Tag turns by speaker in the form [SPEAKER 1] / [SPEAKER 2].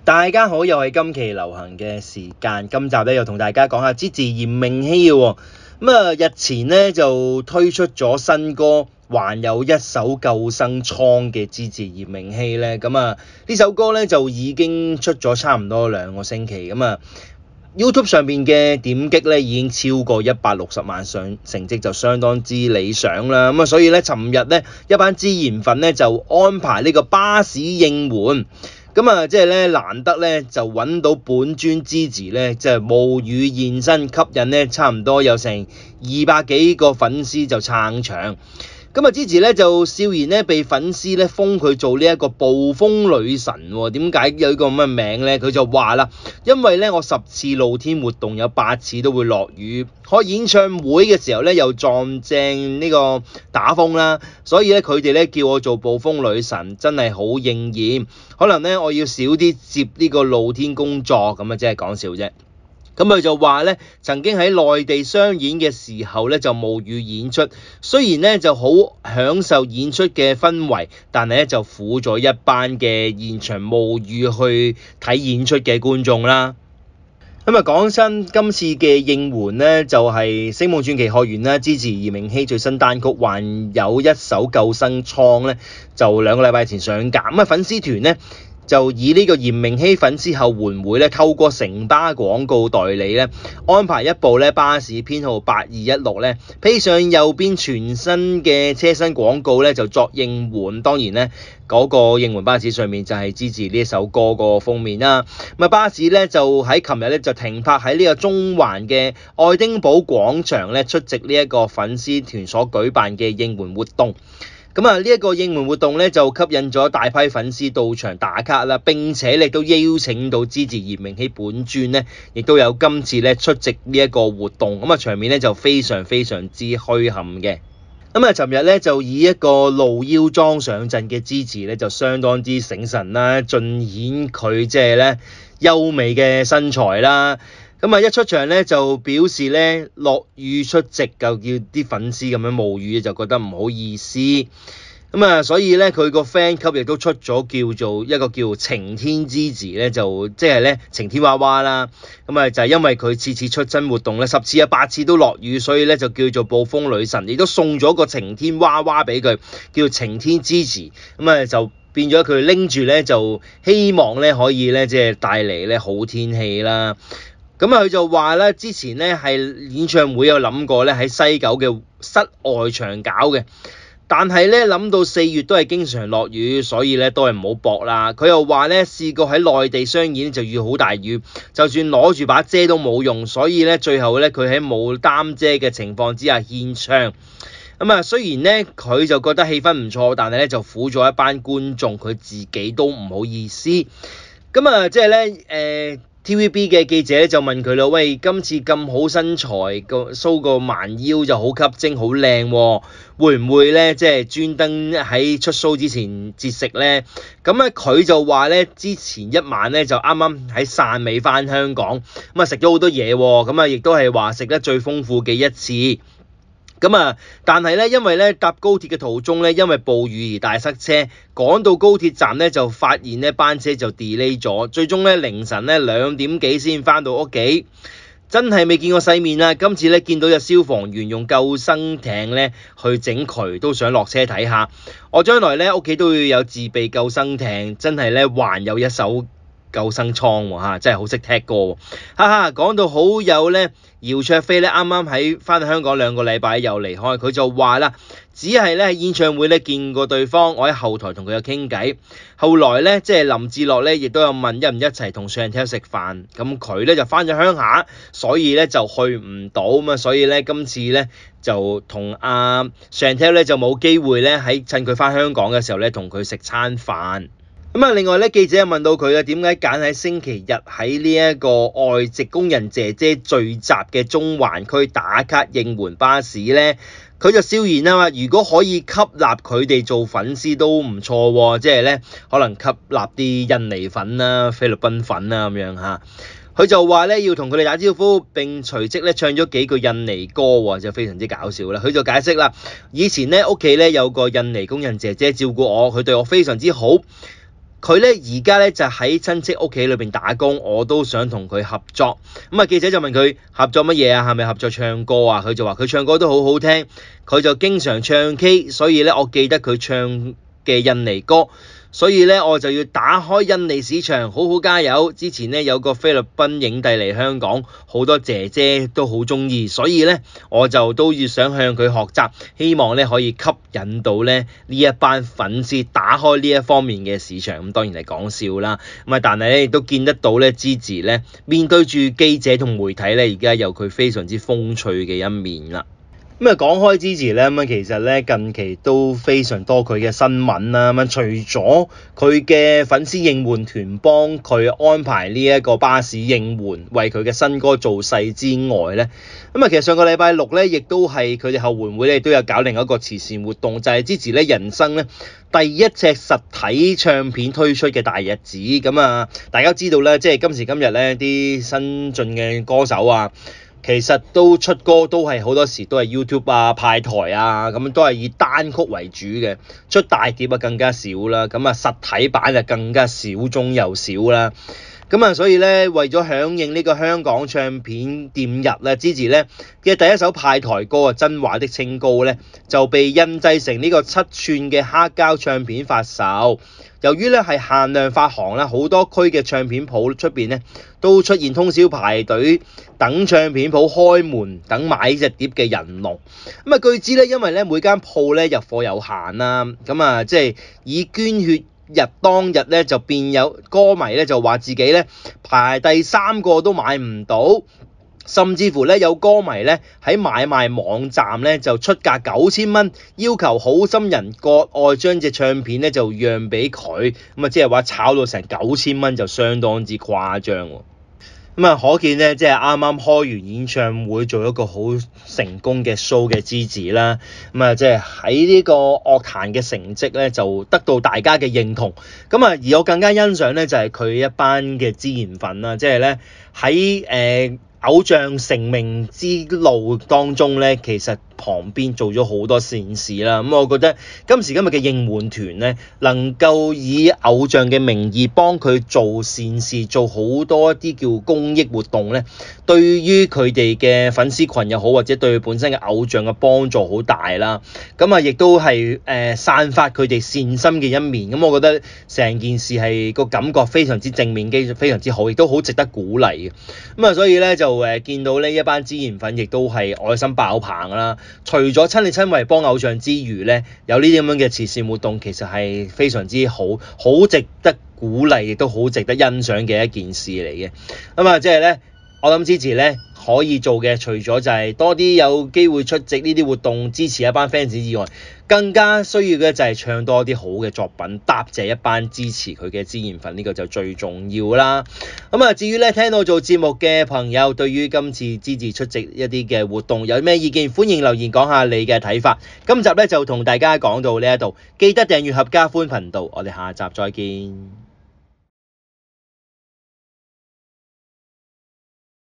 [SPEAKER 1] 大家好，又係今期流行嘅時間。今集咧又同大家講下之字炎明熹嘅喎。日前咧就推出咗新歌，還有一首救生艙嘅之字炎明熹咧。呢首歌咧就已經出咗差唔多2個星期。YouTube 上面嘅點擊咧已經超過160萬，成績就相當之理想啦。所以咧，尋日咧一班之炎粉咧就安排呢個巴士應援。難得咧就揾到本尊之字咧，即係冒雨現身，吸引咧差唔多有成200幾個粉絲就撐場。之字咧就笑言咧被粉絲咧封佢做呢一個暴風女神喎。點解有呢個咁嘅名咧？佢就話啦，因為咧我10次露天活動有8次都會落雨，開演唱會嘅時候咧又撞正呢個打風啦，所以咧佢哋咧叫我做暴風女神，真係好應驗。可能咧我要少啲接呢個露天工作，即係講笑啫。佢就話咧，曾經喺內地商演嘅時候咧就冒雨演出，雖然咧就好享受演出嘅氛圍，但係咧就苦咗一班嘅現場冒雨去睇演出嘅觀眾啦。講真，今次嘅應援咧就係星夢傳奇學員啦，之字炎明熹最新單曲還有一首救生艙咧，就2個禮拜前上架。粉絲團咧就以呢個炎明熹粉絲後援會咧，透過城巴廣告代理咧，安排一部咧巴士編號8216咧，披上右邊全新嘅車身廣告咧，就作應援。當然咧，嗰個應援巴士上面就係之字呢一首歌個封面啦。巴士咧就喺琴日咧就停泊喺呢個中環嘅愛丁堡廣場咧，出席呢一個粉絲團所舉辦嘅應援活動。呢一個應援活動咧就吸引咗大批粉絲到場打卡啦，並且亦都邀請到之字炎明熹本尊咧，亦都有今次咧出席呢一個活動。場面咧就非常之墟冚嘅。尋日咧就以一個露腰裝上陣嘅之字咧，就相當之醒神啦，盡顯佢即係咧優美嘅身材啦。一出場咧就表示咧落雨出席，就叫啲粉絲咁樣冒雨，就覺得唔好意思。所以咧佢個 fan 級亦都出咗叫做一個叫晴天之字咧，就即係咧晴天娃娃啦。就係因為佢次次出親活動咧10次有8次都落雨，所以咧就叫做暴風女神，亦都送咗個晴天娃娃俾佢，叫晴天之字。就變咗佢拎住咧，就希望咧可以咧即係帶嚟咧好天氣啦。佢就話咧，之前咧係演唱會有諗過咧喺西九嘅室外場搞嘅，但係咧諗到4月都係經常落雨，所以咧都係唔好搏啦。佢又話咧試過喺內地商演就遇好大雨，就算攞住把遮都冇用，所以咧最後咧佢喺冇擔遮嘅情況之下獻唱。雖然咧佢就覺得氣氛唔錯，但係咧就苦咗一班觀眾，佢自己都唔好意思。TVB 嘅記者咧就問佢啦，喂，今次咁好身材，個 show 個蠻腰就好吸睛，好靚喎，會唔會咧即係專登喺出 show 之前節食咧？佢就話咧，之前一晚咧就啱啱喺汕尾返香港，食咗好多嘢喎，亦都係話食得最豐富嘅一次。但係咧，因為咧搭高鐵嘅途中咧，因為暴雨而大塞車，趕到高鐵站咧就發現咧班車就 delay 咗，最終咧凌晨咧2點幾先返到屋企，真係未見過世面啦！今次咧見到有消防員用救生艇咧去整渠，都想落車睇下。我將來咧屋企都要有自備救生艇，真係咧還有一手救生艙喎，真係好識踢歌喎，講到好友咧，姚焯菲咧啱啱喺返香港2個禮拜又離開，佢就話啦，只係咧喺演唱會咧見過對方，我喺後台同佢有傾偈，後來咧即係林志樂咧亦都有問一唔一齊同 Chantel 食飯，咁佢咧就返咗鄉下，所以咧就去唔到，所以咧今次咧就同Chantel 咧就冇機會咧喺趁佢返香港嘅時候咧同佢食餐飯。另外咧，記者又問到佢點解揀喺星期日喺呢一個外籍工人姐姐聚集嘅中環區打卡應援巴士咧？佢就笑言啦，如果可以吸納佢哋做粉絲都唔錯喎，即係咧可能吸納啲印尼粉啦、菲律賓粉啦咁樣嚇。佢就話咧要同佢哋打招呼，並隨即咧唱咗幾句印尼歌喎，就非常之搞笑啦。佢就解釋啦，以前咧屋企咧有個印尼工人姐姐照顧我，佢對我非常之好。佢咧而家咧就喺親戚屋企裏邊打工，我都想同佢合作。咁啊記者就問佢合作乜嘢啊？係咪合作唱歌啊？佢就話佢唱歌都好好聽，佢就經常唱 K，所以咧我記得佢唱嘅印尼歌。所以咧，我就要打開印尼市場，好好加油。之前咧有個菲律賓影帝嚟香港，好多姐姐都好鍾意，所以咧我就都要想向佢學習，希望咧可以吸引到咧呢一班粉絲，打開呢一方面嘅市場。咁當然係講笑啦。咁啊，但係咧亦都見得到咧，Gigi咧面對住記者同媒體咧，而家有佢非常之風趣嘅一面啦。咁啊，講開Gigi咧，咁啊其實咧近期都非常多佢嘅新聞啦。咁啊，除咗佢嘅粉絲應援團幫佢安排呢一個巴士應援，為佢嘅新歌造勢之外咧，咁啊其實上個禮拜六咧，亦都係佢哋後援會咧都有搞另一個慈善活動，就係Gigi咧人生咧第一隻實體唱片推出嘅大日子。咁啊，大家知道咧，即係今時今日咧啲新進嘅歌手啊，其實都出歌都係好多時都係 YouTube 啊、派台啊，咁都係以單曲為主嘅，出大碟啊更加少啦，咁啊實體版就更加少中又少啦。咁啊，所以咧為咗響應呢個香港唱片店日咧，Gigi咧嘅第一首派台歌啊《真話的清高》咧就被印製成呢個7寸嘅黑膠唱片發售。由於咧係限量發行啦，好多區嘅唱片鋪出邊咧都出現通宵排隊等唱片鋪開門等買呢隻碟嘅人龍。咁啊，據知咧，因為咧每間鋪咧入貨有限啦，咁啊即係以捐血日當日咧就變有歌迷咧就話自己咧排第3個都買唔到。甚至乎咧有歌迷咧喺買賣網站咧就出價9000蚊，要求好心人割愛將隻唱片咧就讓俾佢，咁啊即係話炒到成9000蚊就相當之誇張喎。咁啊可見咧即係啱啱開完演唱會做一個好成功嘅 show 嘅Gigi啦，咁啊即係喺呢個樂壇嘅成績咧就得到大家嘅認同。咁啊而我更加欣賞咧就係佢一班嘅支援粉啦，即係咧喺偶像成名之路當中咧，其實旁邊做咗好多善事啦。咁我覺得今時今日嘅應援團咧，能夠以偶像嘅名義幫佢做善事，做好多一啲叫公益活動咧，對於佢哋嘅粉絲群又好，或者對佢本身嘅偶像嘅幫助好大啦。咁啊，亦都係散發佢哋善心嘅一面。咁我覺得成件事係個感覺非常之正面，非常之好，亦都好值得鼓勵嘅。咁啊，所以咧就見到呢一班支援粉亦都係愛心爆棚啦。除咗親力親為幫偶像之餘咧，有呢啲咁樣嘅慈善活動，其實係非常之好，好值得鼓勵，亦都好值得欣賞嘅一件事嚟嘅。咁啊，即係咧，我諗Gigi咧可以做嘅，除咗就係多啲有機會出席呢啲活動，支持一班 fans 以外，更加需要嘅就係唱多啲好嘅作品，答謝一班支持佢嘅支援粉，呢個就最重要啦。咁啊，至於咧聽到做節目嘅朋友，對於今次Gigi出席一啲嘅活動有咩意見，歡迎留言講下你嘅睇法。今集咧就同大家講到呢一度，記得訂閱合家歡頻道，我哋下集再見。